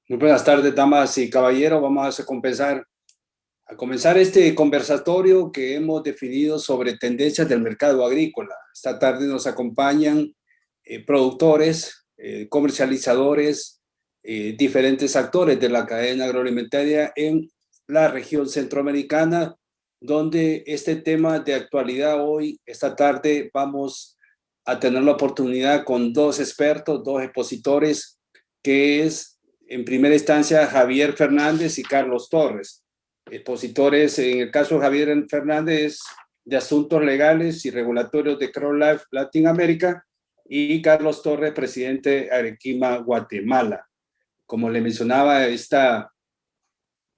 Muy buenas tardes, damas y caballeros. Vamos a comenzar este conversatorio que hemos definido sobre tendencias del mercado agrícola. Esta tarde nos acompañan productores, comercializadores, diferentes actores de la cadena agroalimentaria en la región centroamericana, donde este tema de actualidad hoy, esta tarde, vamos a tener la oportunidad con dos expertos, dos expositores, que es en primera instancia Javier Fernández y Carlos Torres. Expositores, en el caso de Javier Fernández, de Asuntos Legales y Regulatorios de CropLife Latinoamérica, y Carlos Torres, presidente de Arequima, Guatemala. Como le mencionaba, esta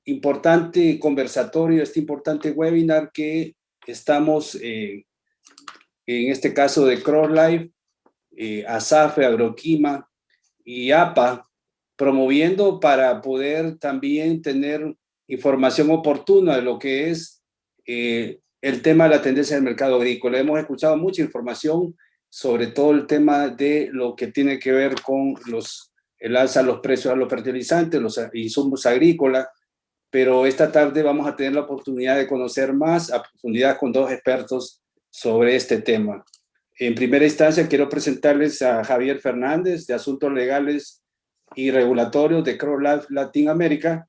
importante conversatorio, este importante webinar que estamos, en este caso de CropLife, ASAFE, Agroquima y APA, promoviendo para poder también tener información oportuna de lo que es el tema de la tendencia del mercado agrícola. Hemos escuchado mucha información sobre todo el tema de lo que tiene que ver con el alza de los precios de los fertilizantes, los insumos agrícolas, pero esta tarde vamos a tener la oportunidad de conocer más a profundidad con dos expertos sobre este tema. En primera instancia, quiero presentarles a Javier Fernández, de Asuntos Legales y Regulatorios de CropLife Latinoamérica,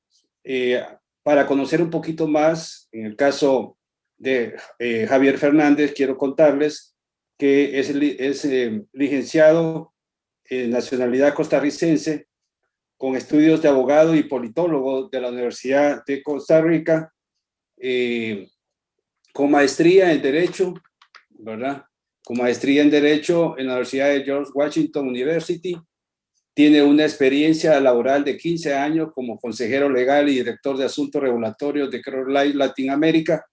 para conocer un poquito más. En el caso de Javier Fernández, quiero contarles que es licenciado en nacionalidad costarricense, con estudios de abogado y politólogo de la Universidad de Costa Rica, con maestría en Derecho, ¿verdad? Con maestría en Derecho en la Universidad de George Washington University. Tiene una experiencia laboral de 15 años como consejero legal y director de asuntos regulatorios de CropLife Latinoamérica.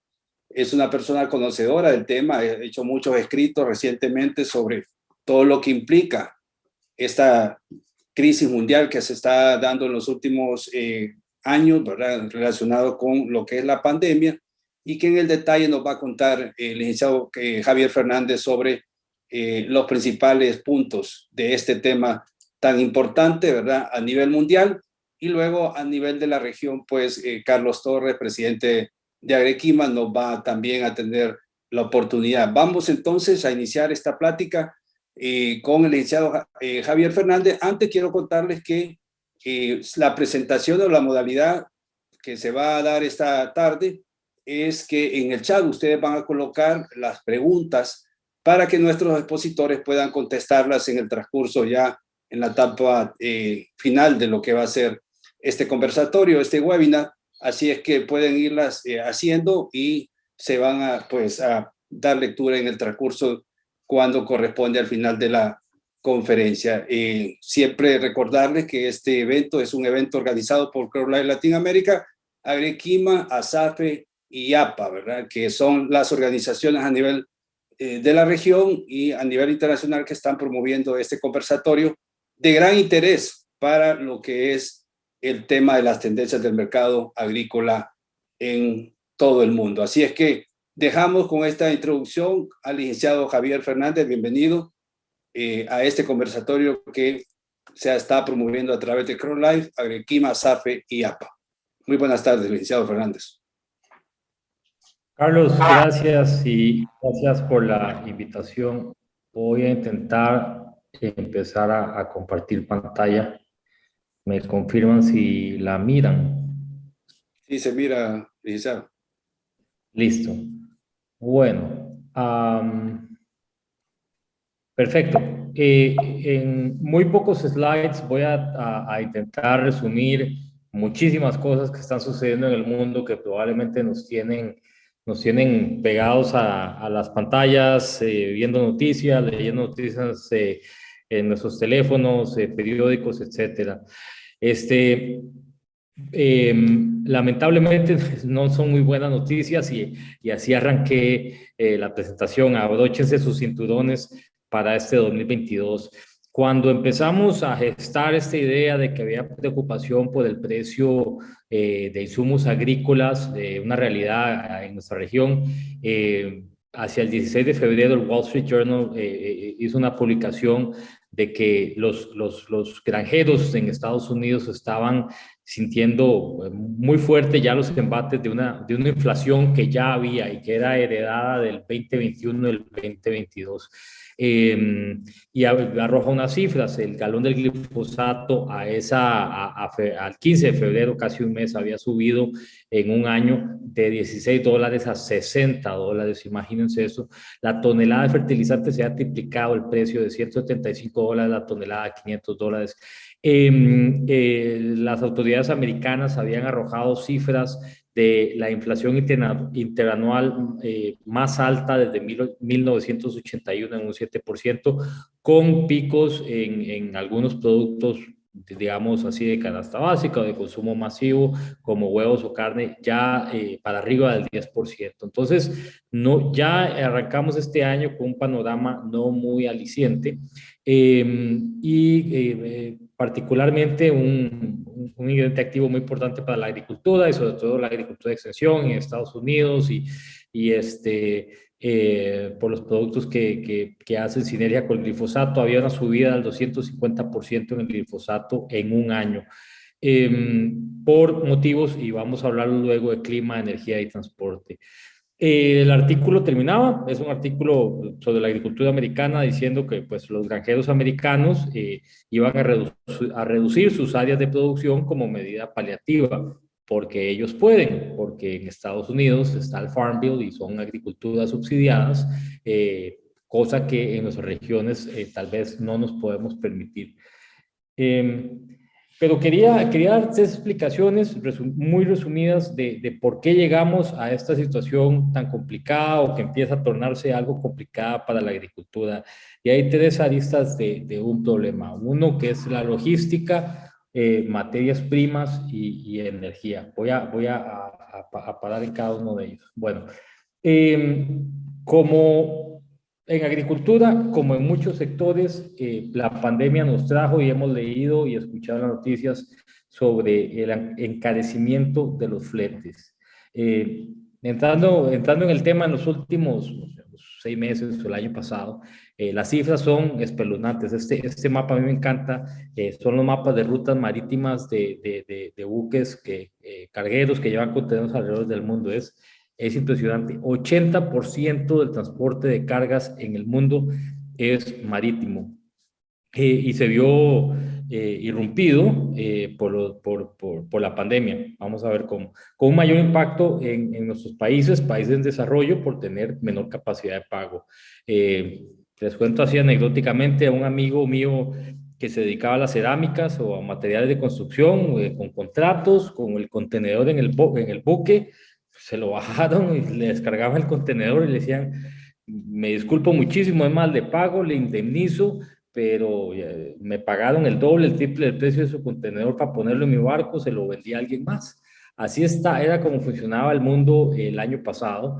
Es una persona conocedora del tema, ha hecho muchos escritos recientemente sobre todo lo que implica esta crisis mundial que se está dando en los últimos años, ¿verdad? Relacionado con lo que es la pandemia, y que en el detalle nos va a contar el licenciado Javier Fernández sobre los principales puntos de este tema tan importante, ¿verdad? A nivel mundial, y luego a nivel de la región, pues Carlos Torres, presidente de Arequima, nos va también a tener la oportunidad. Vamos entonces a iniciar esta plática con el licenciado Javier Fernández. Antes quiero contarles que la presentación o la modalidad que se va a dar esta tarde es que en el chat ustedes van a colocar las preguntas para que nuestros expositores puedan contestarlas en el transcurso ya en la etapa final de lo que va a ser este conversatorio, este webinar. Así es que pueden irlas haciendo y se van a, pues, a dar lectura en el transcurso cuando corresponde al final de la conferencia. Siempre recordarles que este evento es un evento organizado por CropLife Latinoamérica, Arequima, ASAFE y APA, ¿verdad? Que son las organizaciones a nivel de la región y a nivel internacional que están promoviendo este conversatorio de gran interés para lo que es el tema de las tendencias del mercado agrícola en todo el mundo. Así es que dejamos con esta introducción al licenciado Javier Fernández. Bienvenido a este conversatorio que se está promoviendo a través de CropLife, Arequima, SAFE y APA. Muy buenas tardes, licenciado Fernández. Carlos, gracias y gracias por la invitación. Voy a intentar empezar a compartir pantalla. ¿Me confirman si la miran? Sí, se mira, licenciado. Listo. Bueno, perfecto. En muy pocos slides voy a intentar resumir muchísimas cosas que están sucediendo en el mundo que probablemente nos tienen pegados a las pantallas, viendo noticias, leyendo noticias en nuestros teléfonos, periódicos, etcétera. Lamentablemente no son muy buenas noticias y así arranqué la presentación. Abróchense sus cinturones para este 2022. Cuando empezamos a gestar esta idea de que había preocupación por el precio de insumos agrícolas, una realidad en nuestra región, hacia el 16 de febrero el Wall Street Journal hizo una publicación de que los granjeros en Estados Unidos estaban sintiendo muy fuerte ya los embates de una inflación que ya había y que era heredada del 2021 y del 2022. Y arroja unas cifras. El galón del glifosato al 15 de febrero, casi un mes, había subido en un año de $16 a $60. Imagínense eso. La tonelada de fertilizante se ha triplicado el precio de $175 la tonelada a $500. Las autoridades americanas habían arrojado cifras de la inflación interanual más alta desde 1981 en un 7%, con picos en algunos productos, digamos así, de canasta básica o de consumo masivo, como huevos o carne, ya para arriba del 10%. Entonces, ya arrancamos este año con un panorama no muy aliciente particularmente un ingrediente activo muy importante para la agricultura y sobre todo la agricultura de extensión en Estados Unidos por los productos que hacen sinergia con el glifosato. Había una subida del 250% en el glifosato en un año. Por motivos, y vamos a hablar luego de clima, energía y transporte. El artículo terminaba, es un artículo sobre la agricultura americana diciendo que pues, los granjeros americanos iban a reducir sus áreas de producción como medida paliativa, porque ellos pueden, porque en Estados Unidos está el Farm Bill y son agriculturas subsidiadas, cosa que en nuestras regiones tal vez no nos podemos permitir. Pero quería dar 3 explicaciones muy resumidas de por qué llegamos a esta situación tan complicada o que empieza a tornarse algo complicada para la agricultura. Y hay 3 aristas de un problema. Uno que es la logística, materias primas y energía. Voy a parar en cada uno de ellos. Bueno, como en agricultura, como en muchos sectores, la pandemia nos trajo y hemos leído y escuchado las noticias sobre el encarecimiento de los fletes. Entrando en el tema en los últimos 6 meses o el año pasado, las cifras son espeluznantes. Este mapa a mí me encanta. Son los mapas de rutas marítimas de buques cargueros que llevan contenedores alrededor del mundo. Es impresionante. 80% del transporte de cargas en el mundo es marítimo. Y se vio irrumpido por la pandemia. Vamos a ver cómo. Con un mayor impacto en nuestros países en desarrollo, por tener menor capacidad de pago. Les cuento así anecdóticamente a un amigo mío que se dedicaba a las cerámicas o a materiales de construcción, con contratos, con el contenedor en el buque. Se lo bajaron y le descargaban el contenedor y le decían, me disculpo muchísimo, es mal de pago, le indemnizo, pero me pagaron el doble, el triple del precio de su contenedor para ponerlo en mi barco, se lo vendí a alguien más. Así era como funcionaba el mundo el año pasado.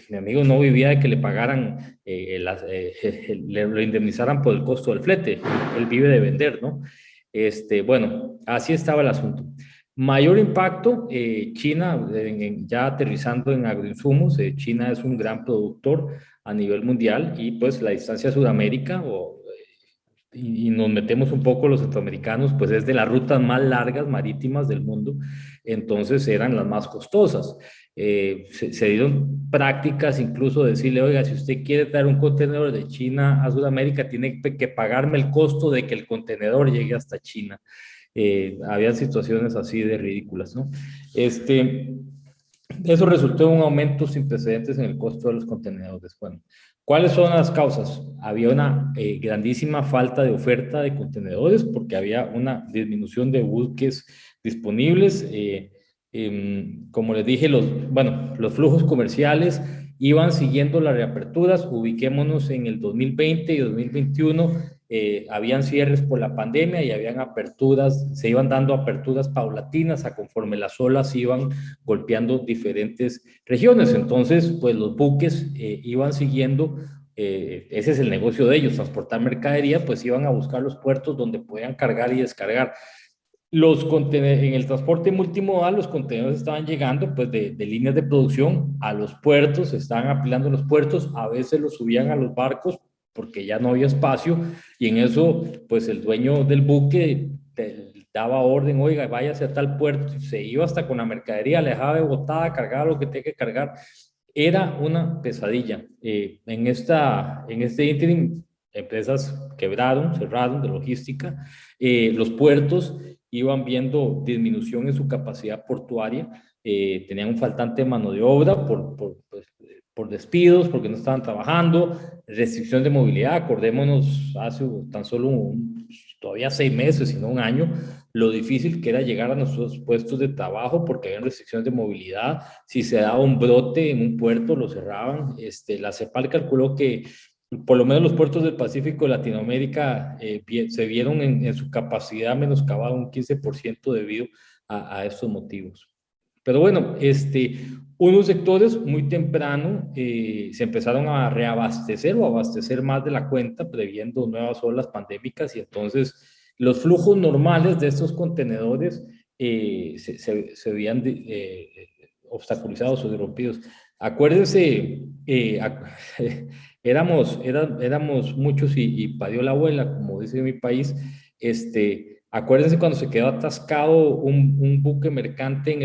Mi amigo no vivía de que le pagaran, lo indemnizaran por el costo del flete. Él vive de vender, ¿no? Bueno, así estaba el asunto. Mayor impacto, China, ya aterrizando en agroinsumos, China es un gran productor a nivel mundial y pues la distancia a Sudamérica, y nos metemos un poco los centroamericanos, pues es de las rutas más largas marítimas del mundo, entonces eran las más costosas. Se dieron prácticas incluso de decirle, oiga, si usted quiere traer un contenedor de China a Sudamérica, tiene que pagarme el costo de que el contenedor llegue hasta China. Había situaciones así de ridículas, ¿no? Eso resultó en un aumento sin precedentes en el costo de los contenedores. Bueno, ¿cuáles son las causas? Había una grandísima falta de oferta de contenedores porque había una disminución de buques disponibles. Como les dije, los flujos comerciales iban siguiendo las reaperturas. Ubiquémonos en el 2020 y 2021. Habían cierres por la pandemia y habían aperturas, se iban dando aperturas paulatinas a conforme las olas iban golpeando diferentes regiones. Entonces, pues los buques iban siguiendo, ese es el negocio de ellos, transportar mercadería, pues iban a buscar los puertos donde podían cargar y descargar. En el transporte multimodal, los contenedores estaban llegando pues de líneas de producción a los puertos, se estaban apilando los puertos, a veces los subían a los barcos porque ya no había espacio, y en eso, pues el dueño del buque daba orden, oiga, váyase a tal puerto, se iba hasta con la mercadería, la dejaba de botada, cargaba lo que tenía que cargar. Era una pesadilla. En este ínterin, empresas quebraron, cerraron de logística, los puertos iban viendo disminución en su capacidad portuaria, tenían un faltante de mano de obra pues, por despidos, porque no estaban trabajando, restricción de movilidad. Acordémonos, hace tan solo todavía 6 meses, sino un año, lo difícil que era llegar a nuestros puestos de trabajo porque había restricciones de movilidad. Si se daba un brote en un puerto, lo cerraban. La CEPAL calculó que por lo menos los puertos del Pacífico de Latinoamérica se vieron en su capacidad menoscabada un 15% debido a estos motivos. Pero bueno, unos sectores muy temprano se empezaron a reabastecer o abastecer más de la cuenta, previendo nuevas olas pandémicas, y entonces los flujos normales de estos contenedores se veían obstaculizados o interrumpidos. Acuérdense, éramos muchos y parió la abuela, como dice mi país. Acuérdense cuando se quedó atascado un buque mercante en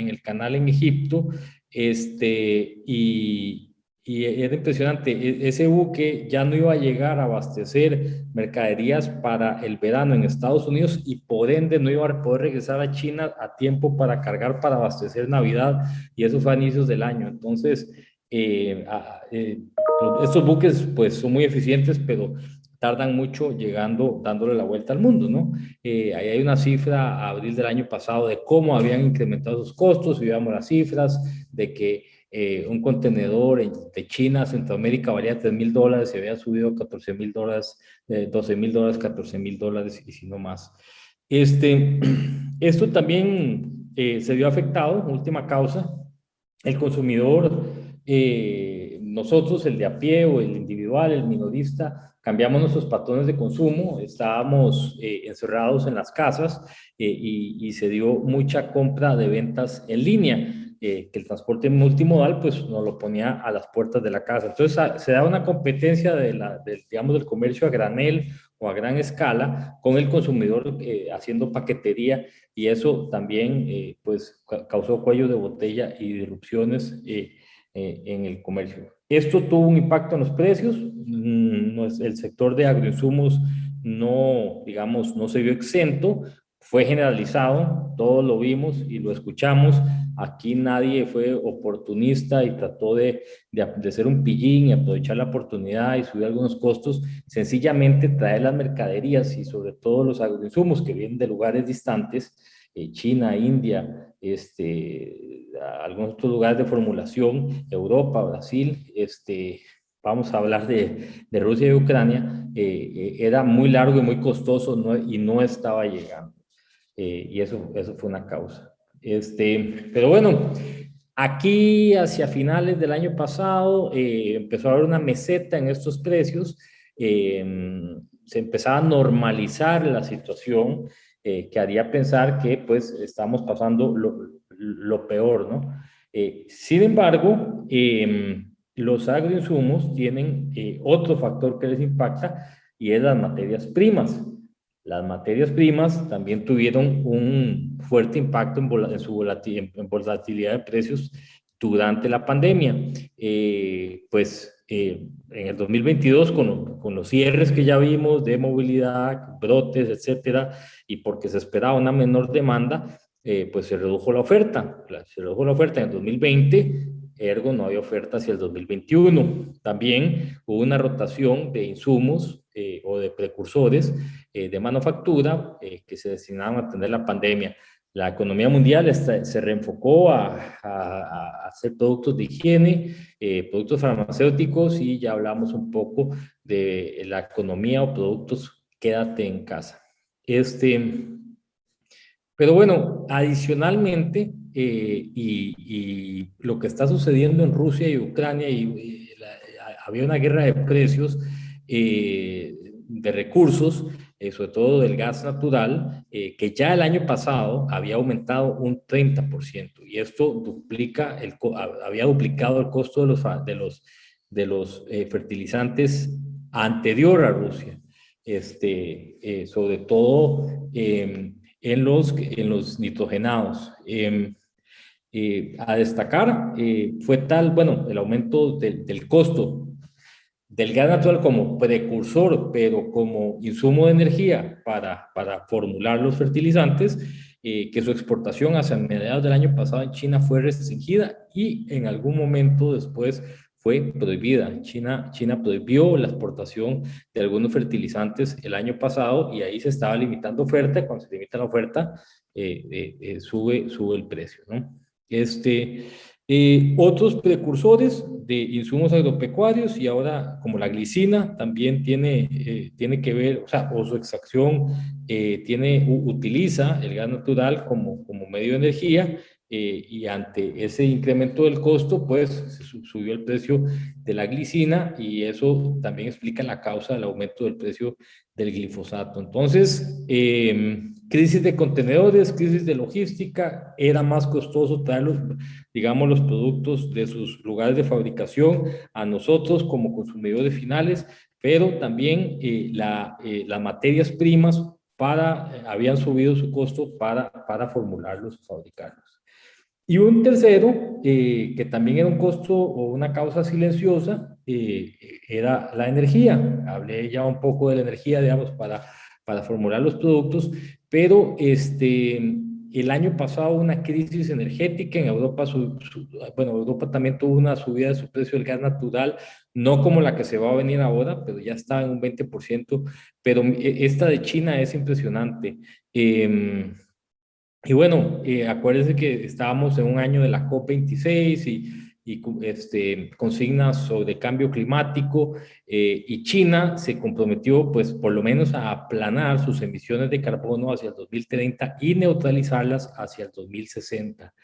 el canal en Egipto, y era impresionante. Ese buque ya no iba a llegar a abastecer mercaderías para el verano en Estados Unidos, y por ende no iba a poder regresar a China a tiempo para cargar para abastecer Navidad, y eso fue a inicios del año. Entonces, estos buques pues son muy eficientes, pero tardan mucho llegando, dándole la vuelta al mundo, ¿no? Ahí hay una cifra a abril del año pasado de cómo habían incrementado sus costos, y veamos las cifras de que un contenedor de China a Centroamérica valía $3,000 y había subido a $14,000, $12,000, $14,000, y si no más. Esto también se vio afectado, última causa, el consumidor, nosotros, el de a pie o el individual, el minorista, cambiamos nuestros patrones de consumo, estábamos encerrados en las casas, y se dio mucha compra de ventas en línea, que el transporte multimodal pues nos lo ponía a las puertas de la casa. Entonces se da una competencia digamos, del comercio a granel o a gran escala con el consumidor haciendo paquetería, y eso también pues causó cuello de botella y disrupciones en el comercio. Esto tuvo un impacto en los precios. El sector de agroinsumos no, digamos, no se vio exento, fue generalizado, todos lo vimos y lo escuchamos. Aquí nadie fue oportunista y trató de ser un pillín y aprovechar la oportunidad y subir algunos costos. Sencillamente traer las mercaderías y sobre todo los agroinsumos que vienen de lugares distantes, China, India, algunos otros lugares de formulación, Europa, Brasil, vamos a hablar de Rusia y Ucrania, era muy largo y muy costoso, y no estaba llegando. Y eso fue una causa. Pero bueno, aquí hacia finales del año pasado empezó a haber una meseta en estos precios, se empezaba a normalizar la situación, que haría pensar que pues estamos pasando lo peor, ¿no? Sin embargo, los agroinsumos tienen otro factor que les impacta, y es las materias primas. Las materias primas también tuvieron un fuerte impacto en su volatilidad de precios durante la pandemia. En el 2022, con los cierres que ya vimos de movilidad, brotes, etcétera, y porque se esperaba una menor demanda, pues se redujo la oferta. Se redujo la oferta en el 2020, ergo no había oferta hacia el 2021. También hubo una rotación de insumos o de precursores de manufactura que se destinaban a atender la pandemia. La economía mundial se reenfocó a hacer productos de higiene, productos farmacéuticos, y ya hablamos un poco de la economía o productos quédate en casa. Pero bueno, adicionalmente, y lo que está sucediendo en Rusia y Ucrania, había una guerra de precios, de recursos, sobre todo del gas natural, que ya el año pasado había aumentado un 30%, y esto había duplicado el costo de los fertilizantes anterior a Rusia, sobre todo en los nitrogenados. A destacar fue tal, bueno, el aumento del costo del gas natural como precursor, pero como insumo de energía para formular los fertilizantes, que su exportación hacia mediados del año pasado en China fue restringida y en algún momento después fue prohibida. China prohibió la exportación de algunos fertilizantes el año pasado y ahí se estaba limitando oferta. Cuando se limita la oferta, sube el precio, ¿no? Otros precursores de insumos agropecuarios y ahora como la glicina también tiene que ver, o sea, o su extracción utiliza el gas natural como medio de energía, y ante ese incremento del costo, pues se subió el precio de la glicina y eso también explica la causa del aumento del precio del glifosato. Entonces, crisis de contenedores, crisis de logística, era más costoso traerlos, digamos, los productos de sus lugares de fabricación a nosotros como consumidores finales, pero también las materias primas habían subido su costo para formularlos y fabricarlos. Y un tercero, que también era un costo o una causa silenciosa, era la energía. Hablé ya un poco de la energía, digamos, para formular los productos, pero el año pasado una crisis energética en Europa, bueno, Europa también tuvo una subida de su precio del gas natural, no como la que se va a venir ahora, pero ya está en un 20%, pero esta de China es impresionante. Y bueno, acuérdense que estábamos en un año de la COP26 y consignas sobre cambio climático, y China se comprometió pues por lo menos a aplanar sus emisiones de carbono hacia el 2030 y neutralizarlas hacia el 2060.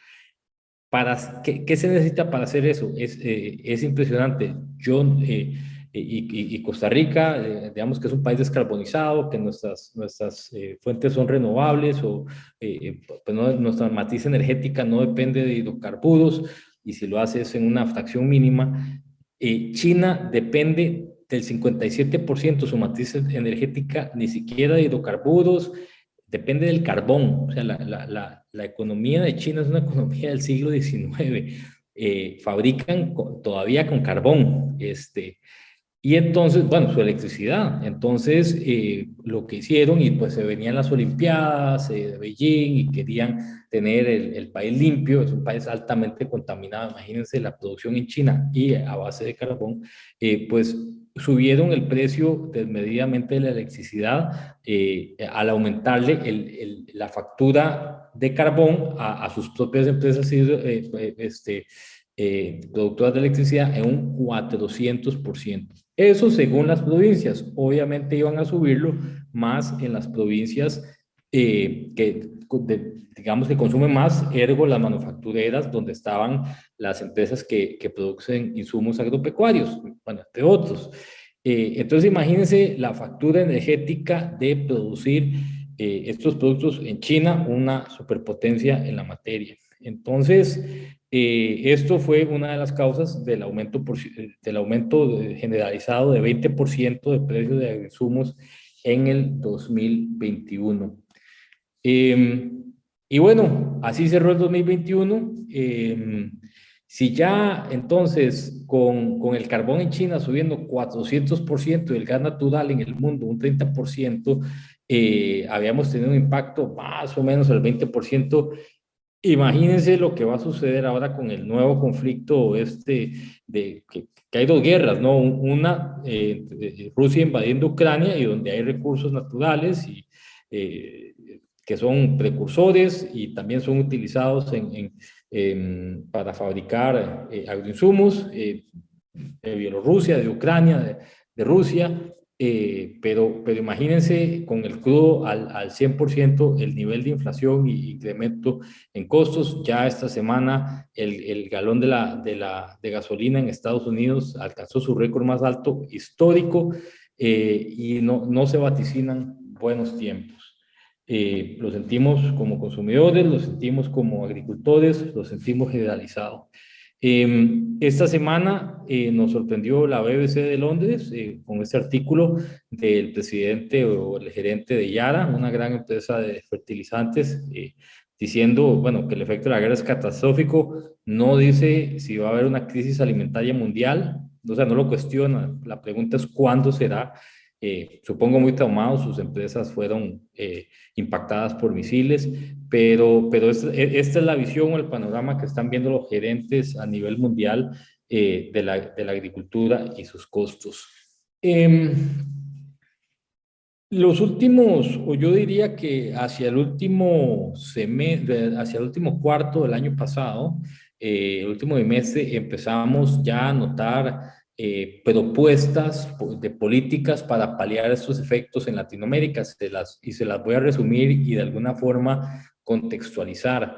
¿Qué se necesita para hacer eso? Es impresionante. Y Costa Rica, digamos que es un país descarbonizado, que nuestras fuentes son renovables, pues nuestra matriz energética no depende de hidrocarburos, y si lo hace es en una fracción mínima. China depende del 57% de su matriz energética, ni siquiera de hidrocarburos, depende del carbón. O sea, la economía de China es una economía del siglo XIX. Fabrican todavía con carbón. Y entonces, bueno, su electricidad. Entonces, lo que hicieron, y pues se venían las Olimpiadas de Beijing y querían tener el país limpio, es un país altamente contaminado, imagínense la producción en China y a base de carbón, pues subieron el precio desmedidamente de la electricidad, al aumentarle la factura de carbón a sus propias empresas productoras de electricidad en un 400%. Eso según las provincias. Obviamente iban a subirlo más en las provincias digamos que consumen más, ergo las manufactureras, donde estaban las empresas que producen insumos agropecuarios, bueno, entre otros. Entonces imagínense la factura energética de producir estos productos en China, una superpotencia en la materia. Entonces, esto fue una de las causas del aumento generalizado de 20% de precios de insumos en el 2021. Y bueno, así cerró el 2021. Si ya entonces con el carbón en China subiendo 400% y el gas natural en el mundo un 30%, habíamos tenido un impacto más o menos del 20%. Imagínense lo que va a suceder ahora con el nuevo conflicto que hay dos guerras, ¿no? Una, Rusia invadiendo Ucrania, y donde hay recursos naturales que son precursores y también son utilizados para fabricar agroinsumos, de Bielorrusia, de Ucrania, de Rusia. Pero imagínense con el crudo al 100%, el nivel de inflación y incremento en costos. Ya esta semana el galón de gasolina en Estados Unidos alcanzó su récord más alto histórico, y no se vaticinan buenos tiempos. Lo sentimos como consumidores, lo sentimos como agricultores, lo sentimos generalizado. Esta semana nos sorprendió la BBC de Londres con este artículo del presidente o el gerente de Yara, una gran empresa de fertilizantes, diciendo, bueno, que el efecto de la guerra es catastrófico. No dice si va a haber una crisis alimentaria mundial, o sea, no lo cuestiona. La pregunta es cuándo será. Supongo muy traumados, sus empresas fueron impactadas por misiles, pero esta es la visión o el panorama que están viendo los gerentes a nivel mundial de la agricultura y sus costos. Los últimos, o yo diría que hacia el último semestre, hacia el último cuarto del año pasado, el último trimestre, empezamos ya a notar propuestas de políticas para paliar estos efectos en Latinoamérica, y se las voy a resumir y de alguna forma contextualizar.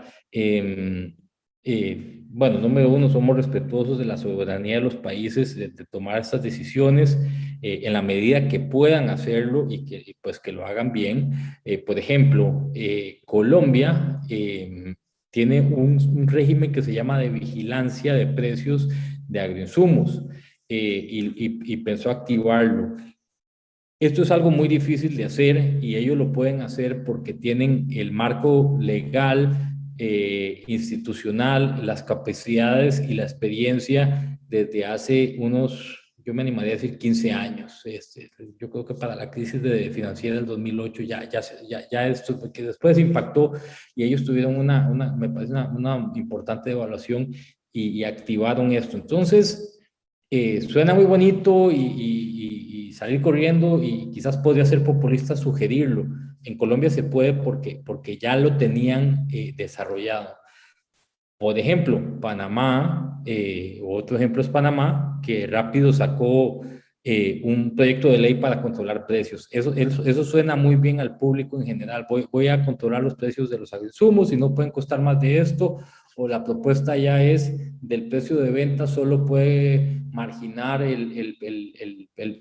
Bueno, número uno, somos respetuosos de la soberanía de los países de tomar estas decisiones en la medida que puedan hacerlo y pues que lo hagan bien. Por ejemplo, Colombia tiene un régimen que se llama de vigilancia de precios de agroinsumos y pensó activarlo. Esto es algo muy difícil de hacer y ellos lo pueden hacer porque tienen el marco legal, institucional, las capacidades y la experiencia desde hace unos, yo me animaría a decir 15 años. Yo creo que para la crisis financiera del 2008 ya esto, porque después impactó y ellos tuvieron me parece una importante evaluación y activaron esto. Entonces, suena muy bonito y salir corriendo y quizás podría ser populista sugerirlo. En Colombia se puede porque ya lo tenían desarrollado. Por ejemplo, Panamá, otro ejemplo es Panamá, que rápido sacó un proyecto de ley para controlar precios. Eso suena muy bien al público en general. Voy a controlar los precios de los insumos y no pueden costar más de esto, o la propuesta ya es del precio de venta solo puede marginar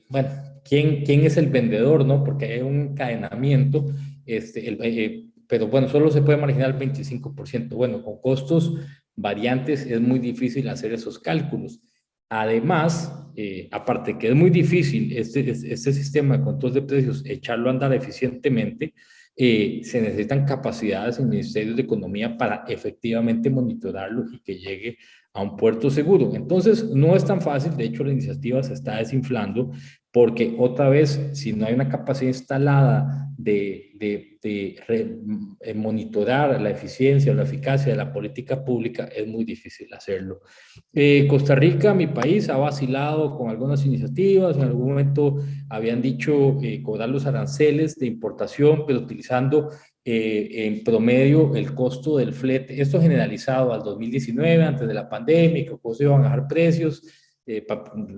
bueno, ¿quién es el vendedor, no? Porque hay un encadenamiento, pero bueno, solo se puede marginar el 25%. Bueno, con costos variantes es muy difícil hacer esos cálculos. Además, aparte que es muy difícil este sistema de control de precios, echarlo a andar eficientemente, se necesitan capacidades en ministerios de economía para efectivamente monitorarlo y que llegue a un puerto seguro. Entonces, no es tan fácil. De hecho, la iniciativa se está desinflando porque otra vez, si no hay una capacidad instalada de monitorar la eficiencia o la eficacia de la política pública, es muy difícil hacerlo. Costa Rica, mi país, ha vacilado con algunas iniciativas. En algún momento habían dicho cobrar los aranceles de importación, pero utilizando en promedio el costo del flete. Esto generalizado al 2019, antes de la pandemia, que pues iban a bajar precios.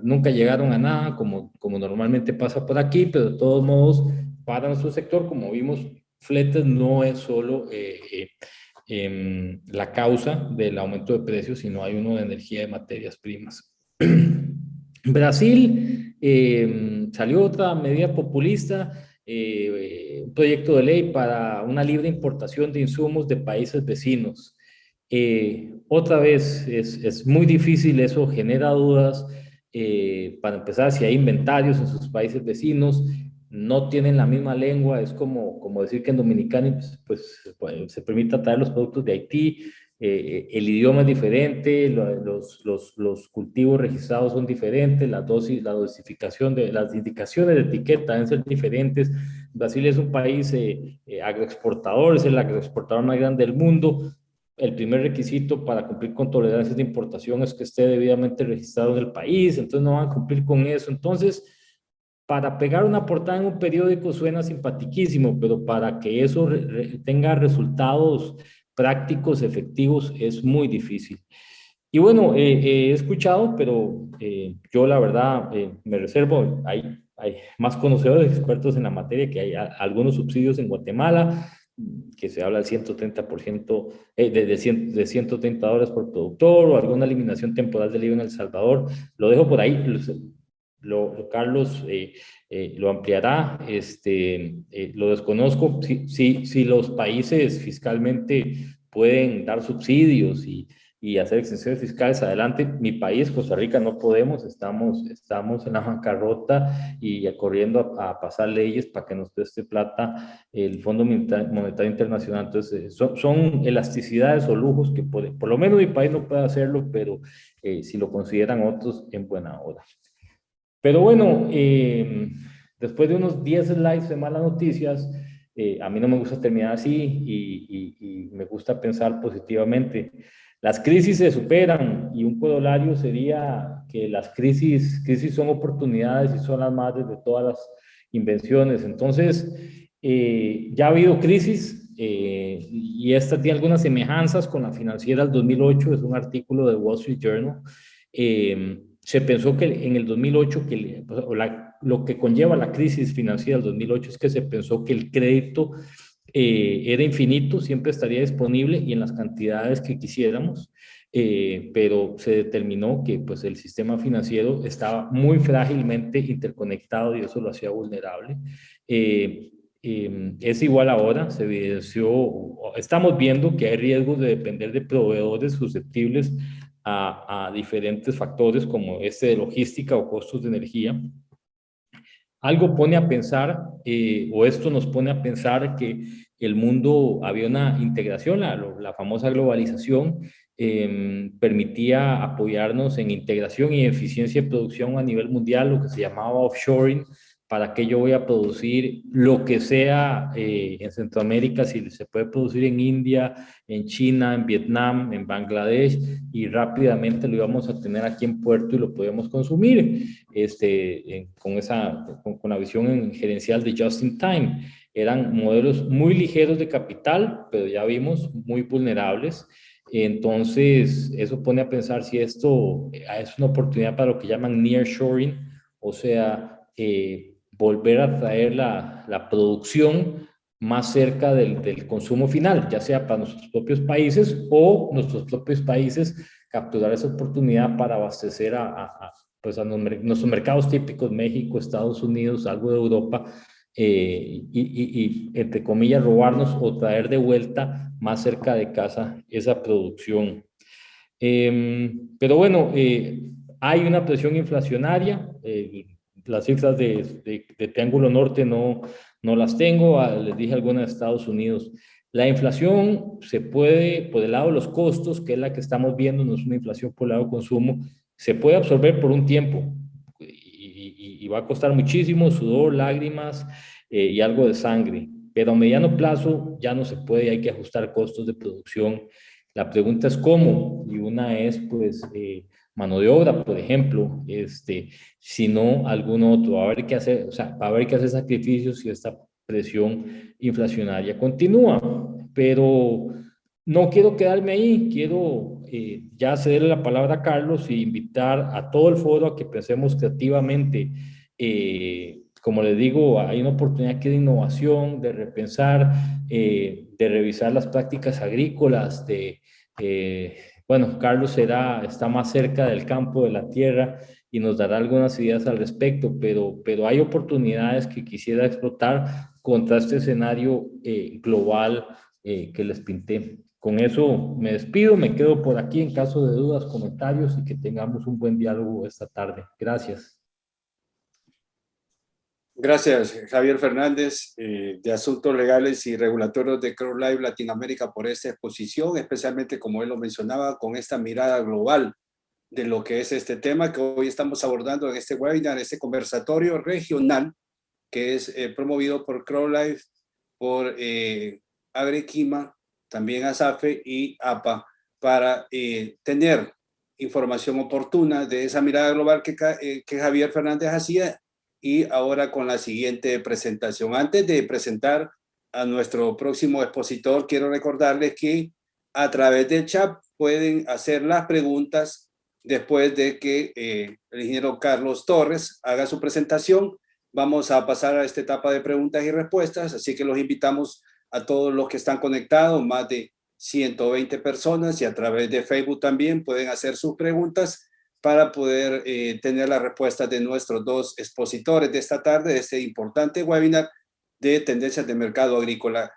Nunca llegaron a nada, como normalmente pasa por aquí, pero de todos modos, para nuestro sector, como vimos, fletes no es solo la causa del aumento de precios, sino hay uno de energía de materias primas. Brasil salió otra medida populista, un proyecto de ley para una libre importación de insumos de países vecinos. Otra vez es muy difícil, eso genera dudas. Para empezar, si hay inventarios en sus países vecinos, no tienen la misma lengua, es como decir que en Dominicana pues, se permite traer los productos de Haití. El idioma es diferente, los cultivos registrados son diferentes, la dosificación de las indicaciones de etiqueta deben ser diferentes. Brasil es un país agroexportador, es el agroexportador más grande del mundo. El primer requisito para cumplir con tolerancias de importación es que esté debidamente registrado en el país, entonces no van a cumplir con eso. Entonces, para pegar una portada en un periódico suena simpaticísimo, pero para que eso tenga resultados prácticos, efectivos, es muy difícil. Y bueno, he escuchado, pero yo la verdad me reservo, hay más conocedores, expertos en la materia, que hay algunos subsidios en Guatemala, que se habla del 130%, de $130 por productor, o alguna eliminación temporal del IVA en El Salvador. Lo dejo por ahí. Carlos lo ampliará. Lo desconozco. Si los países fiscalmente pueden dar subsidios y y hacer exenciones fiscales adelante. Mi país, Costa Rica, no podemos, estamos en la bancarrota y corriendo a pasar leyes para que nos preste plata el Fondo Monetario Internacional. Entonces, son elasticidades o lujos que por lo menos mi país no puede hacerlo, pero si lo consideran otros, en buena hora. Pero bueno, después de unos 10 slides de malas noticias, a mí no me gusta terminar así y me gusta pensar positivamente. Las crisis se superan y un corolario sería que las crisis son oportunidades y son las madres de todas las invenciones. Entonces, ya ha habido crisis y esta tiene algunas semejanzas con la financiera del 2008, es un artículo de Wall Street Journal. Se pensó que en el 2008, lo que conlleva la crisis financiera del 2008 es que se pensó que el crédito era infinito, siempre estaría disponible y en las cantidades que quisiéramos, pero se determinó que pues, el sistema financiero estaba muy frágilmente interconectado y eso lo hacía vulnerable. Es igual ahora, se evidenció, estamos viendo que hay riesgos de depender de proveedores susceptibles a diferentes factores como este de logística o costos de energía. Algo pone a pensar, o esto nos pone a pensar que el mundo había una integración, la famosa globalización, permitía apoyarnos en integración y eficiencia de producción a nivel mundial, lo que se llamaba offshoring, para que yo voy a producir lo que sea en Centroamérica, si se puede producir en India, en China, en Vietnam, en Bangladesh, y rápidamente lo íbamos a tener aquí en puerto y lo podemos consumir con la visión gerencial de just in time. Eran modelos muy ligeros de capital, pero ya vimos muy vulnerables. Entonces, eso pone a pensar si esto es una oportunidad para lo que llaman nearshoring, o sea, volver a traer la producción más cerca del consumo final, ya sea para nuestros propios países o nuestros propios países capturar esa oportunidad para abastecer pues a nuestros mercados típicos, México, Estados Unidos, algo de Europa, y entre comillas robarnos o traer de vuelta más cerca de casa esa producción. Pero bueno, hay una presión inflacionaria, las cifras de Triángulo Norte no las tengo, les dije algunas de Estados Unidos. La inflación se puede, por el lado de los costos, que es la que estamos viendo, no es una inflación por el lado de consumo, se puede absorber por un tiempo y va a costar muchísimo, sudor, lágrimas y algo de sangre, pero a mediano plazo ya no se puede, hay que ajustar costos de producción. La pregunta es cómo, y una es pues mano de obra, por ejemplo, si no algún otro, va a haber que hacer, o sea, va a haber que hacer sacrificios si esta presión inflacionaria continúa, pero no quiero quedarme ahí, quiero ya cederle la palabra a Carlos y invitar a todo el foro a que pensemos creativamente. Como les digo, hay una oportunidad aquí de innovación, de repensar, de revisar las prácticas agrícolas, bueno, Carlos está más cerca del campo, de la tierra, y nos dará algunas ideas al respecto, pero hay oportunidades que quisiera explotar contra este escenario global que les pinté. Con eso me despido, me quedo por aquí en caso de dudas, comentarios y que tengamos un buen diálogo esta tarde. Gracias. Gracias, Javier Fernández, de Asuntos Legales y Regulatorios de CrowdLife Latinoamérica, por esta exposición, especialmente, como él lo mencionaba, con esta mirada global de lo que es este tema que hoy estamos abordando en este webinar, este conversatorio regional que es promovido por CrowdLife, por Agriquima, también ASAFE y APA, para tener información oportuna de esa mirada global que Javier Fernández hacía. Y ahora con la siguiente presentación. Antes de presentar a nuestro próximo expositor, quiero recordarles que a través del chat pueden hacer las preguntas después de que el ingeniero Carlos Torres haga su presentación. Vamos a pasar a esta etapa de preguntas y respuestas, así que los invitamos a todos los que están conectados, más de 120 personas, y a través de Facebook también pueden hacer sus preguntas para poder tener la respuesta de nuestros dos expositores de esta tarde, de este importante webinar de tendencias de mercado agrícola.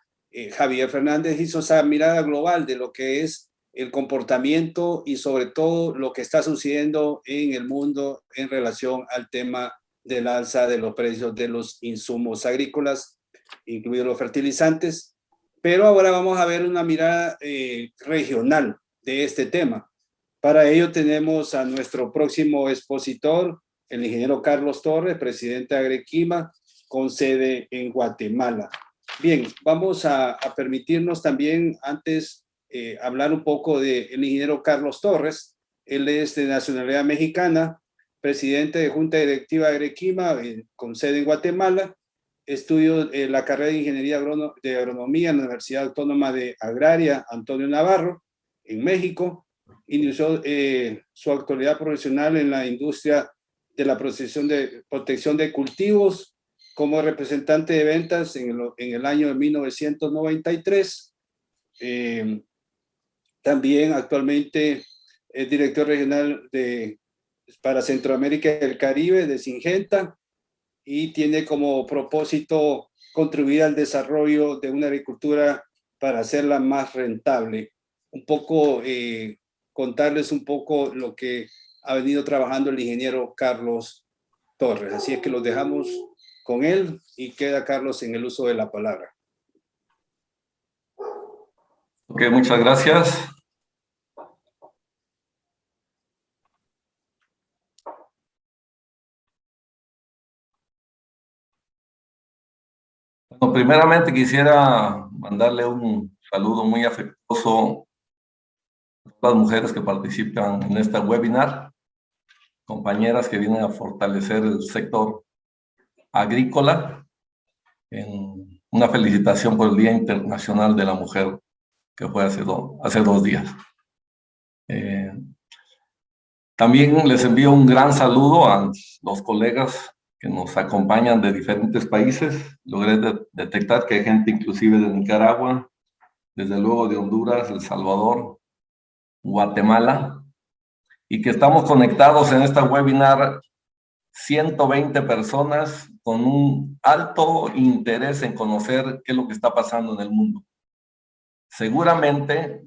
Javier Fernández hizo esa mirada global de lo que es el comportamiento y sobre todo lo que está sucediendo en el mundo en relación al tema del alza de los precios de los insumos agrícolas, incluidos los fertilizantes. Pero ahora vamos a ver una mirada regional de este tema. Para ello tenemos a nuestro próximo expositor, el ingeniero Carlos Torres, presidente de Agrequima, con sede en Guatemala. Bien, vamos a permitirnos también antes hablar un poco del ingeniero Carlos Torres. Él es de nacionalidad mexicana, presidente de Junta Directiva de Agrequima, con sede en Guatemala. Estudió la carrera de Ingeniería de Agronomía en la Universidad Autónoma de Agraria Antonio Navarro, en México. Inició su actualidad profesional en la industria de la protección de cultivos como representante de ventas en el año de 1993. También actualmente es director regional para Centroamérica y el Caribe de Syngenta y tiene como propósito contribuir al desarrollo de una agricultura para hacerla más rentable. Un poco, contarles un poco lo que ha venido trabajando el ingeniero Carlos Torres. Así es que los dejamos con él y queda Carlos en el uso de la palabra. Ok, muchas gracias. Bueno, primeramente quisiera mandarle un saludo muy afectuoso a todas las mujeres que participan en este webinar, compañeras que vienen a fortalecer el sector agrícola. Una felicitación por el Día Internacional de la Mujer, que fue hace 2 días. También les envío un gran saludo a los colegas que nos acompañan de diferentes países. Logré detectar que hay gente inclusive de Nicaragua, desde luego de Honduras, El Salvador, Guatemala, y que estamos conectados en esta webinar 120 personas con un alto interés en conocer qué es lo que está pasando en el mundo. Seguramente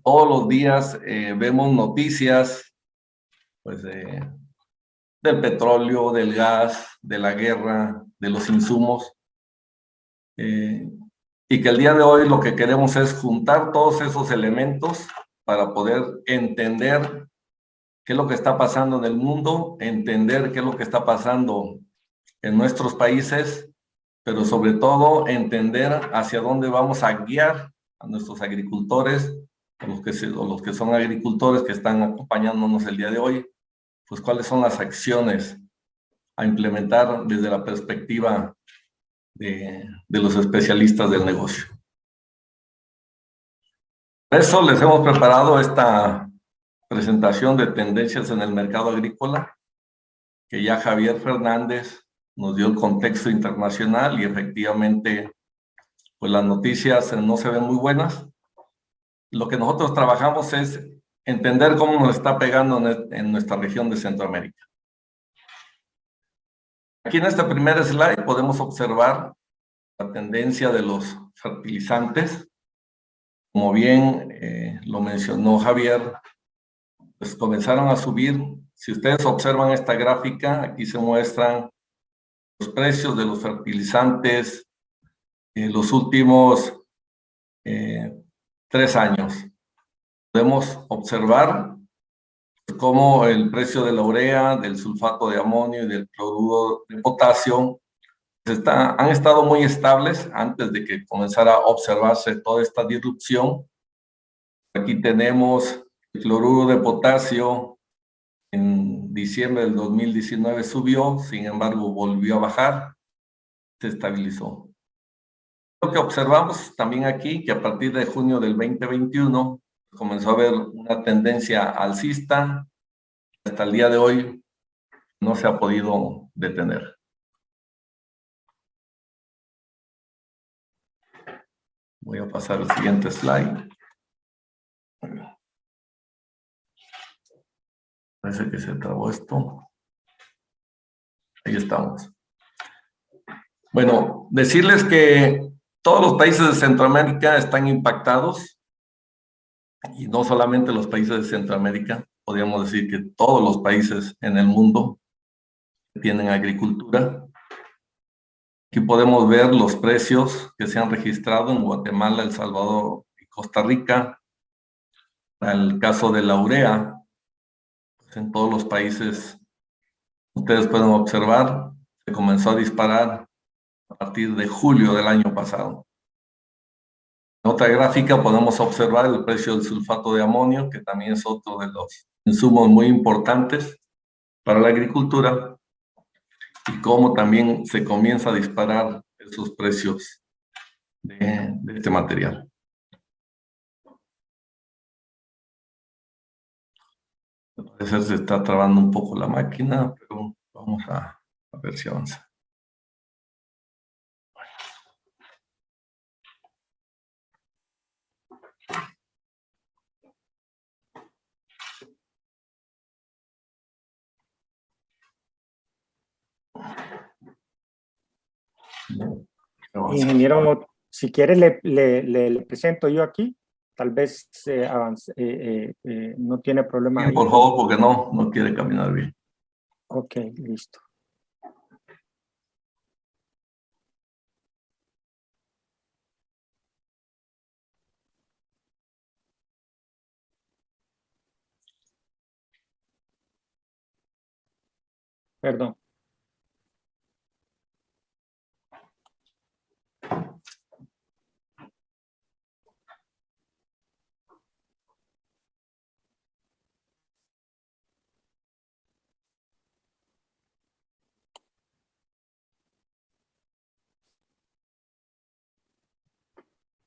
todos los días vemos noticias pues, del petróleo, del gas, de la guerra, de los insumos, y que el día de hoy lo que queremos es juntar todos esos elementos para poder entender qué es lo que está pasando en el mundo, entender qué es lo que está pasando en nuestros países, pero sobre todo entender hacia dónde vamos a guiar a nuestros agricultores, o los que son agricultores que están acompañándonos el día de hoy, pues cuáles son las acciones a implementar desde la perspectiva de los especialistas del negocio. Por eso les hemos preparado esta presentación de tendencias en el mercado agrícola, que ya Javier Fernández nos dio el contexto internacional y efectivamente pues las noticias no se ven muy buenas. Lo que nosotros trabajamos es entender cómo nos está pegando en nuestra región de Centroamérica. Aquí en este primer slide podemos observar la tendencia de los fertilizantes. Como bien lo mencionó Javier, pues comenzaron a subir. Si ustedes observan esta gráfica, aquí se muestran los precios de los fertilizantes en los últimos 3 años. Podemos observar cómo el precio de la urea, del sulfato de amonio y del cloruro de potasio han estado muy estables antes de que comenzara a observarse toda esta disrupción. Aquí tenemos el cloruro de potasio. En diciembre del 2019 subió, sin embargo volvió a bajar, se estabilizó. Lo que observamos también aquí, que a partir de junio del 2021 comenzó a haber una tendencia alcista. Hasta el día de hoy no se ha podido detener. Voy a pasar al siguiente slide. Parece que se trabó esto. Ahí estamos. Bueno, decirles que todos los países de Centroamérica están impactados y no solamente los países de Centroamérica, podríamos decir que todos los países en el mundo tienen agricultura. Aquí podemos ver los precios que se han registrado en Guatemala, El Salvador y Costa Rica. El caso de la urea, pues en todos los países, ustedes pueden observar, se comenzó a disparar a partir de julio del año pasado. En otra gráfica podemos observar el precio del sulfato de amonio, que también es otro de los insumos muy importantes para la agricultura, y cómo también se comienza a disparar esos precios de este material. Al parecer se está trabando un poco la máquina, pero vamos a ver si avanza. Ingeniero, si quiere le presento yo aquí, tal vez no tiene problema. Bien, por favor, porque no quiere caminar bien. Ok, listo. Perdón.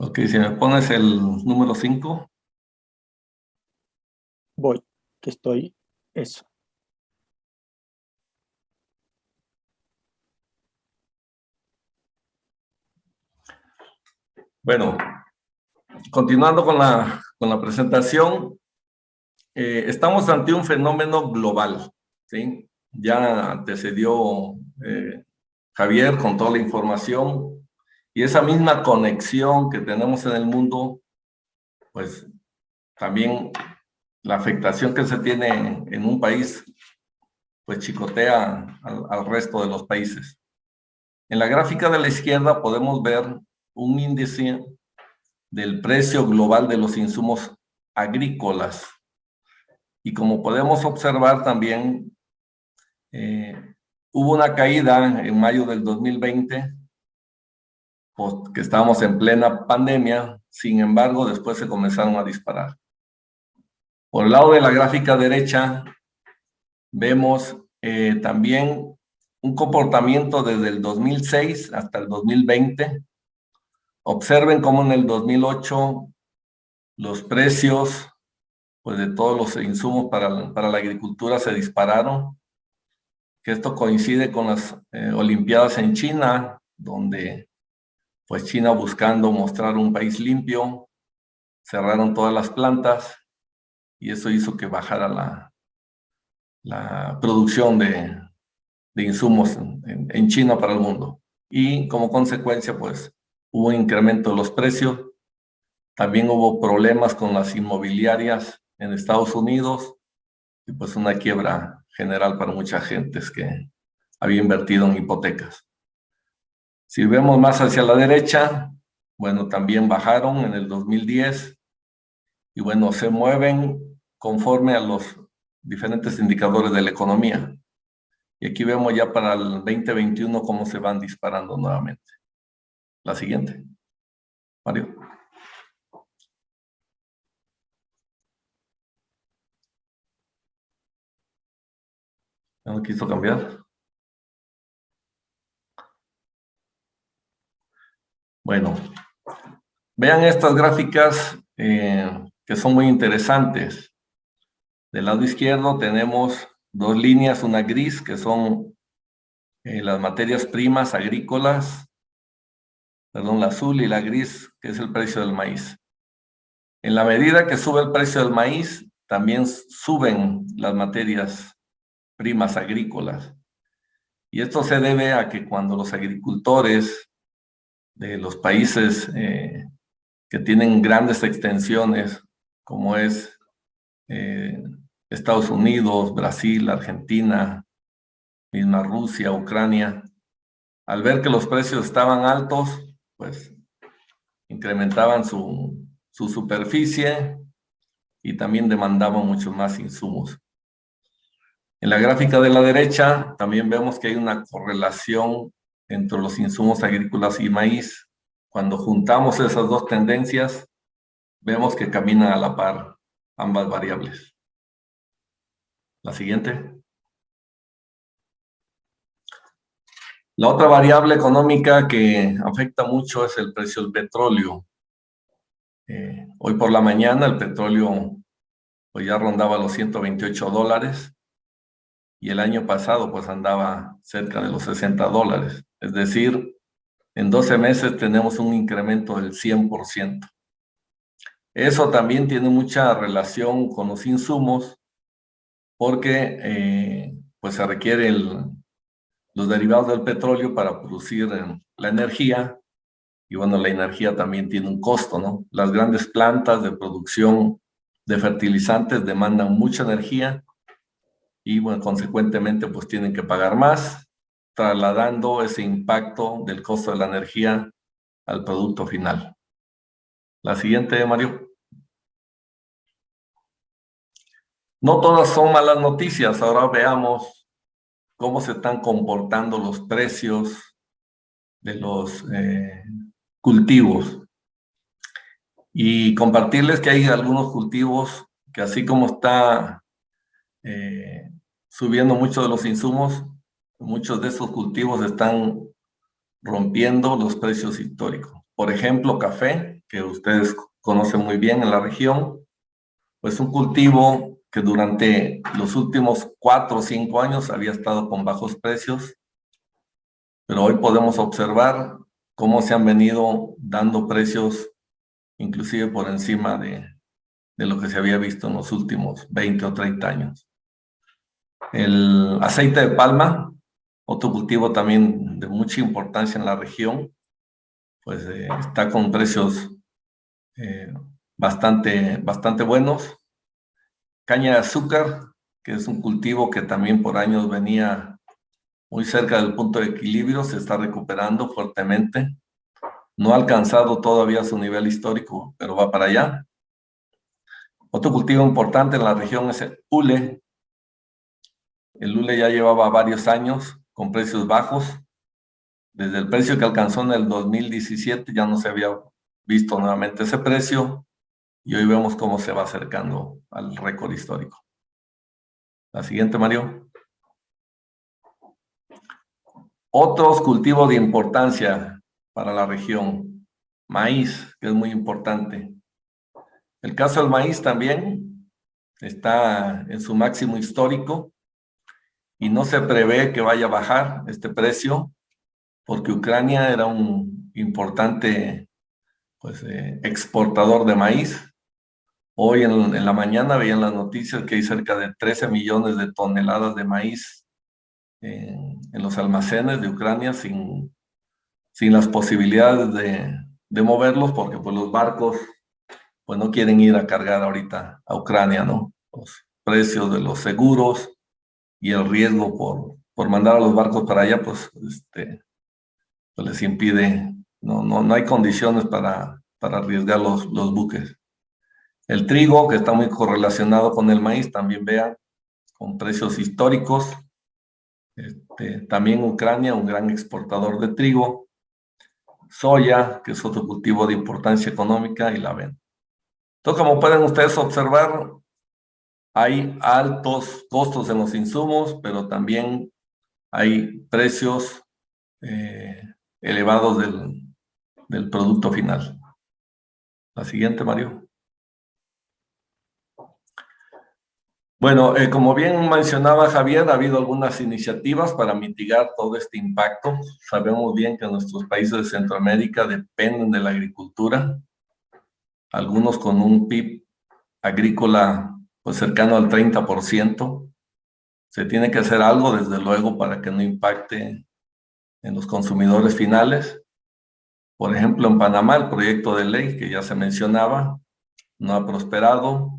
Ok, si me pones el número 5. Voy, que estoy, eso. Bueno, continuando con la presentación, estamos ante un fenómeno global, ¿sí? Ya antecedió Javier con toda la información, y esa misma conexión que tenemos en el mundo, pues también la afectación que se tiene en un país, pues chicotea al resto de los países. En la gráfica de la izquierda podemos ver un índice del precio global de los insumos agrícolas. Y como podemos observar también, hubo una caída en mayo del 2020, pues, que estábamos en plena pandemia. Sin embargo, después se comenzaron a disparar. Por el lado de la gráfica derecha, vemos también un comportamiento desde el 2006 hasta el 2020. Observen cómo en el 2008 los precios, pues, de todos los insumos para la agricultura se dispararon, que esto coincide con las Olimpiadas en China, donde pues China, buscando mostrar un país limpio, cerraron todas las plantas, y eso hizo que bajara la producción de insumos en China para el mundo. Y como consecuencia, pues hubo un incremento de los precios. También hubo problemas con las inmobiliarias en Estados Unidos, y pues una quiebra general para mucha gente que había invertido en hipotecas. Si vemos más hacia la derecha, bueno, también bajaron en el 2010, y bueno, se mueven conforme a los diferentes indicadores de la economía. Y aquí vemos ya para el 2021 cómo se van disparando nuevamente. La siguiente, Mario. ¿No quiso cambiar? Bueno, vean estas gráficas que son muy interesantes. Del lado izquierdo tenemos dos líneas, una gris, que son las materias primas agrícolas, perdón, la azul, y la gris, que es el precio del maíz. En la medida que sube el precio del maíz, también suben las materias primas agrícolas. Y esto se debe a que cuando los agricultores de los países que tienen grandes extensiones como es Estados Unidos, Brasil, Argentina, misma Rusia, Ucrania, al ver que los precios estaban altos, pues incrementaban su superficie y también demandaban muchos más insumos. En la gráfica de la derecha también vemos que hay una correlación entre los insumos agrícolas y maíz. Cuando juntamos esas dos tendencias, vemos que caminan a la par ambas variables. La siguiente. La otra variable económica que afecta mucho es el precio del petróleo. Hoy por la mañana el petróleo pues ya rondaba los $128 y el año pasado pues andaba cerca de los $60. Es decir, en 12 meses tenemos un incremento del 100%. Eso también tiene mucha relación con los insumos porque pues se requieren los derivados del petróleo para producir la energía. Y bueno, la energía también tiene un costo, ¿no? Las grandes plantas de producción de fertilizantes demandan mucha energía y, bueno, consecuentemente, pues tienen que pagar más, trasladando ese impacto del costo de la energía al producto final. La siguiente, Mario. No todas son malas noticias. Ahora veamos cómo se están comportando los precios de los cultivos. Y compartirles que hay algunos cultivos que así como está subiendo mucho de los insumos, muchos de esos cultivos están rompiendo los precios históricos. Por ejemplo, café, que ustedes conocen muy bien en la región, pues un cultivo que durante los últimos 4 o 5 años había estado con bajos precios, pero hoy podemos observar cómo se han venido dando precios inclusive por encima de lo que se había visto en los últimos 20 o 30 años. El aceite de palma, otro cultivo también de mucha importancia en la región, pues está con precios bastante buenos. Caña de azúcar, que es un cultivo que también por años venía muy cerca del punto de equilibrio, se está recuperando fuertemente. No ha alcanzado todavía su nivel histórico, pero va para allá. Otro cultivo importante en la región es el hule. El hule ya llevaba varios años con precios bajos. Desde el precio que alcanzó en el 2017 ya no se había visto nuevamente ese precio y hoy vemos cómo se va acercando al récord histórico. La siguiente, Mario. Otros cultivos de importancia para la región. Maíz, que es muy importante. El caso del maíz también está en su máximo histórico y no se prevé que vaya a bajar este precio porque Ucrania era un importante exportador de maíz. Hoy en la mañana veían las noticias que hay cerca de 13 millones de toneladas de maíz en los almacenes de Ucrania sin las posibilidades de moverlos porque pues los barcos pues no quieren ir a cargar ahorita a Ucrania, ¿no? Los precios de los seguros y el riesgo por mandar a los barcos para allá, pues les impide, no hay condiciones para arriesgar los buques. El trigo, que está muy correlacionado con el maíz, también vean, con precios históricos. También Ucrania, un gran exportador de trigo. Soya, que es otro cultivo de importancia económica, y la avena. Entonces, como pueden ustedes observar, hay altos costos en los insumos, pero también hay precios elevados del producto final. La siguiente, Mario. Bueno, como bien mencionaba Javier, ha habido algunas iniciativas para mitigar todo este impacto. Sabemos bien que nuestros países de Centroamérica dependen de la agricultura, algunos con un PIB agrícola pues cercano al 30%. Se tiene que hacer algo, desde luego, para que no impacte en los consumidores finales. Por ejemplo, en Panamá, el proyecto de ley que ya se mencionaba, no ha prosperado.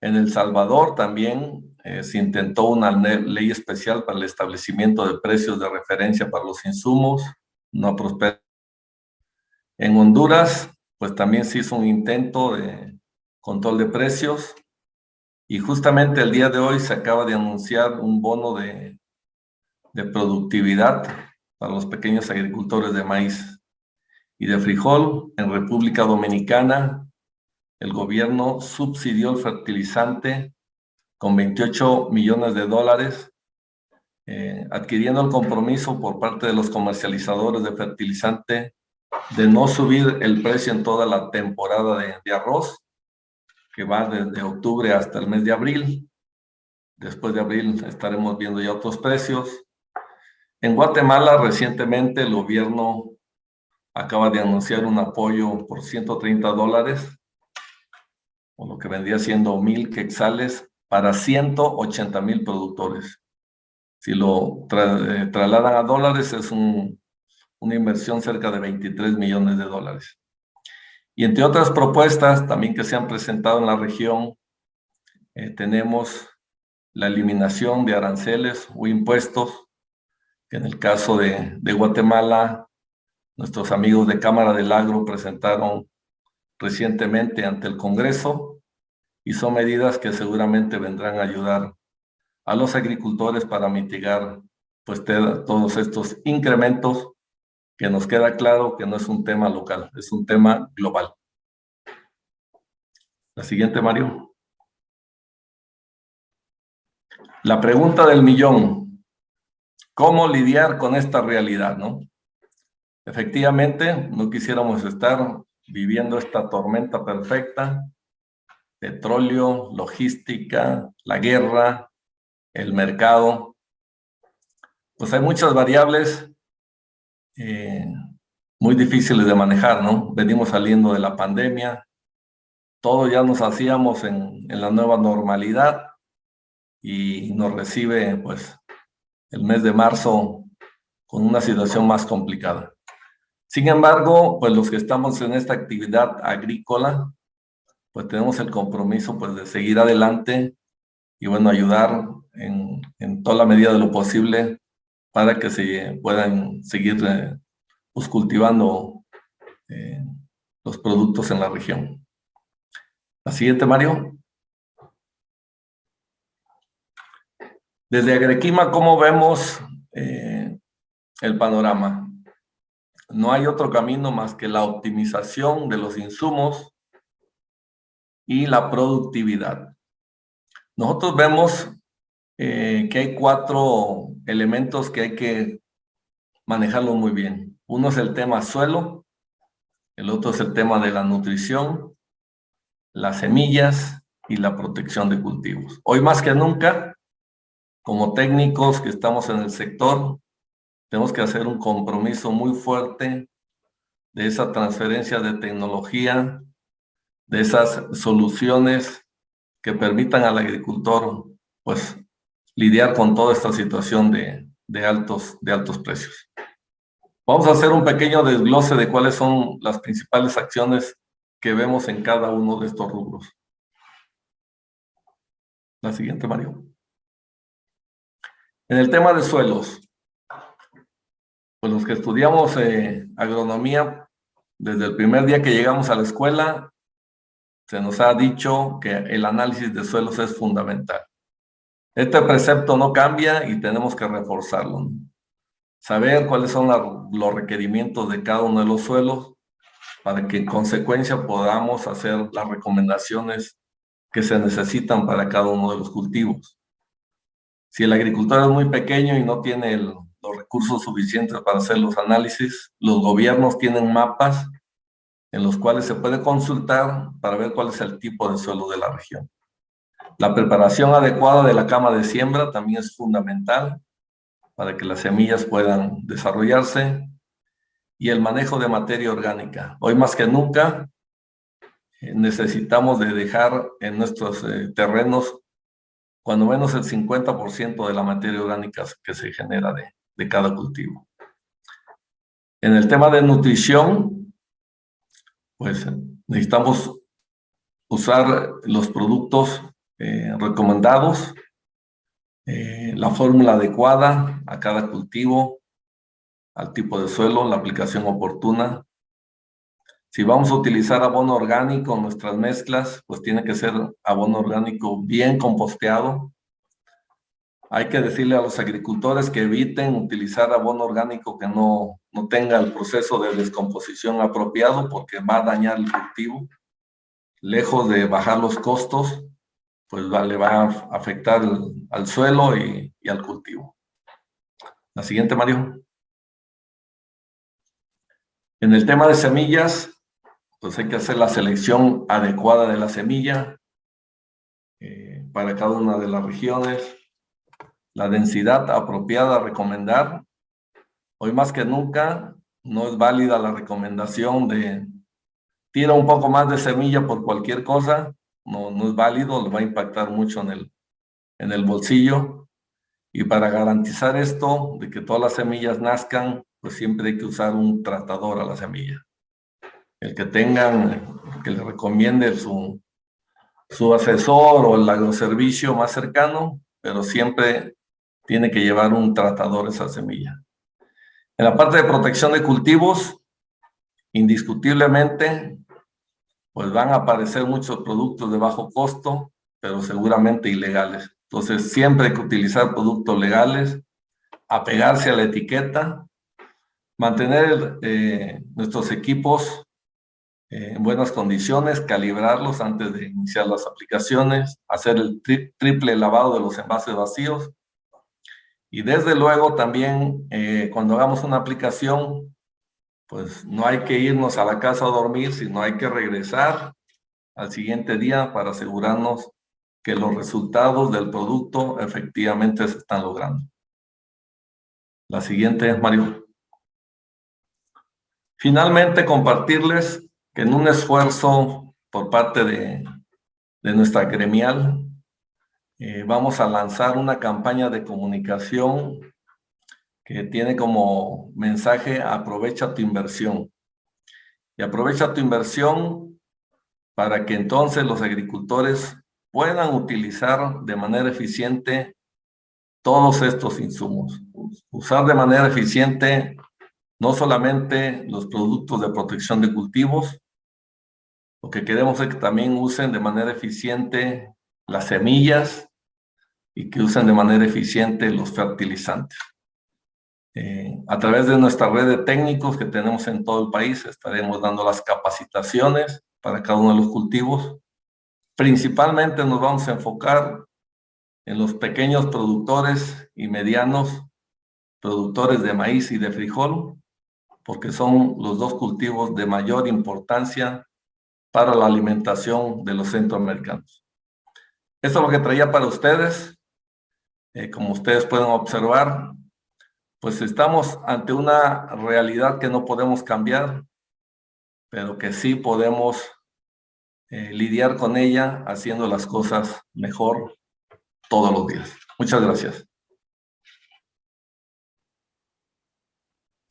En El Salvador también se intentó una ley especial para el establecimiento de precios de referencia para los insumos, no ha prosperado. En Honduras, pues también se hizo un intento de control de precios y justamente el día de hoy se acaba de anunciar un bono de productividad para los pequeños agricultores de maíz y de frijol. En República Dominicana, el gobierno subsidió el fertilizante con $28 millones, adquiriendo el compromiso por parte de los comercializadores de fertilizante de no subir el precio en toda la temporada de arroz, que va desde octubre hasta el mes de abril. Después de abril estaremos viendo ya otros precios. En Guatemala, recientemente el gobierno acaba de anunciar un apoyo por $130, o lo que vendría siendo 1,000 quetzales, para 180,000 productores. Si lo trasladan a dólares, es una inversión cerca de $23 millones. Y entre otras propuestas también que se han presentado en la región, tenemos la eliminación de aranceles o impuestos, que en el caso de Guatemala, nuestros amigos de Cámara del Agro presentaron recientemente ante el Congreso, y son medidas que seguramente vendrán a ayudar a los agricultores para mitigar pues todos estos incrementos, que nos queda claro que no es un tema local, es un tema global. La siguiente, Mario. La pregunta del millón: ¿cómo lidiar con esta realidad, no? Efectivamente, no quisiéramos estar viviendo esta tormenta perfecta: petróleo, logística, la guerra, el mercado. Pues hay muchas variables muy difíciles de manejar, ¿no? Venimos saliendo de la pandemia, todo ya nos hacíamos en la nueva normalidad, y nos recibe pues el mes de marzo con una situación más complicada. Sin embargo, pues los que estamos en esta actividad agrícola, pues tenemos el compromiso pues de seguir adelante y bueno, ayudar en toda la medida de lo posible para que se puedan seguir pues cultivando los productos en la región. La siguiente, Mario. Desde Agrequima, ¿cómo vemos el panorama? No hay otro camino más que la optimización de los insumos y la productividad. Nosotros vemos que hay 4 elementos que hay que manejarlo muy bien. Uno es el tema suelo, el otro es el tema de la nutrición, las semillas y la protección de cultivos. Hoy más que nunca, como técnicos que estamos en el sector, tenemos que hacer un compromiso muy fuerte de esa transferencia de tecnología, de esas soluciones que permitan al agricultor pues lidiar con toda esta situación de altos precios. Vamos a hacer un pequeño desglose de cuáles son las principales acciones que vemos en cada uno de estos rubros. La siguiente, Mario. En el tema de suelos, pues los que estudiamos agronomía, desde el primer día que llegamos a la escuela, se nos ha dicho que el análisis de suelos es fundamental. Este precepto no cambia y tenemos que reforzarlo. Saber cuáles son los requerimientos de cada uno de los suelos para que en consecuencia podamos hacer las recomendaciones que se necesitan para cada uno de los cultivos. Si el agricultor es muy pequeño y no tiene los recursos suficientes para hacer los análisis, los gobiernos tienen mapas en los cuales se puede consultar para ver cuál es el tipo de suelo de la región. La preparación adecuada de la cama de siembra también es fundamental para que las semillas puedan desarrollarse, y el manejo de materia orgánica. Hoy más que nunca necesitamos de dejar en nuestros terrenos cuando menos el 50% de la materia orgánica que se genera de cada cultivo. En el tema de nutrición, pues necesitamos usar los productos recomendados, la fórmula adecuada a cada cultivo, al tipo de suelo, la aplicación oportuna. Si vamos a utilizar abono orgánico en nuestras mezclas, pues tiene que ser abono orgánico bien composteado. Hay que decirle a los agricultores que eviten utilizar abono orgánico que no tenga el proceso de descomposición apropiado, porque va a dañar el cultivo. Lejos de bajar los costos, pues le va a afectar al suelo y al cultivo. La siguiente, Mario. En el tema de semillas, pues hay que hacer la selección adecuada de la semilla para cada una de las regiones. La densidad apropiada a recomendar. Hoy más que nunca no es válida la recomendación de tira un poco más de semilla por cualquier cosa. No es válido, le va a impactar mucho en el bolsillo. Y para garantizar esto, de que todas las semillas nazcan, pues siempre hay que usar un tratador a la semilla. El que que le recomiende su asesor o el agroservicio más cercano, pero siempre tiene que llevar un tratador esa semilla. En la parte de protección de cultivos, indiscutiblemente, pues van a aparecer muchos productos de bajo costo, pero seguramente ilegales. Entonces, siempre hay que utilizar productos legales, apegarse a la etiqueta, mantener nuestros equipos en buenas condiciones, calibrarlos antes de iniciar las aplicaciones, hacer el triple lavado de los envases vacíos. Y desde luego también cuando hagamos una aplicación, pues no hay que irnos a la casa a dormir, sino hay que regresar al siguiente día para asegurarnos que los resultados del producto efectivamente se están logrando. La siguiente es Mario. Finalmente, compartirles que en un esfuerzo por parte de nuestra gremial, vamos a lanzar una campaña de comunicación que tiene como mensaje aprovecha tu inversión. Y aprovecha tu inversión para que entonces los agricultores puedan utilizar de manera eficiente todos estos insumos. Usar de manera eficiente no solamente los productos de protección de cultivos, lo que queremos es que también usen de manera eficiente las semillas y que usen de manera eficiente los fertilizantes. A través de nuestra red de técnicos que tenemos en todo el país, estaremos dando las capacitaciones para cada uno de los cultivos. Principalmente nos vamos a enfocar en los pequeños productores y medianos productores de maíz y de frijol, porque son los dos cultivos de mayor importancia para la alimentación de los centroamericanos. Esto es lo que traía para ustedes. Como ustedes pueden observar, pues estamos ante una realidad que no podemos cambiar, pero que sí podemos lidiar con ella haciendo las cosas mejor todos los días. Muchas gracias.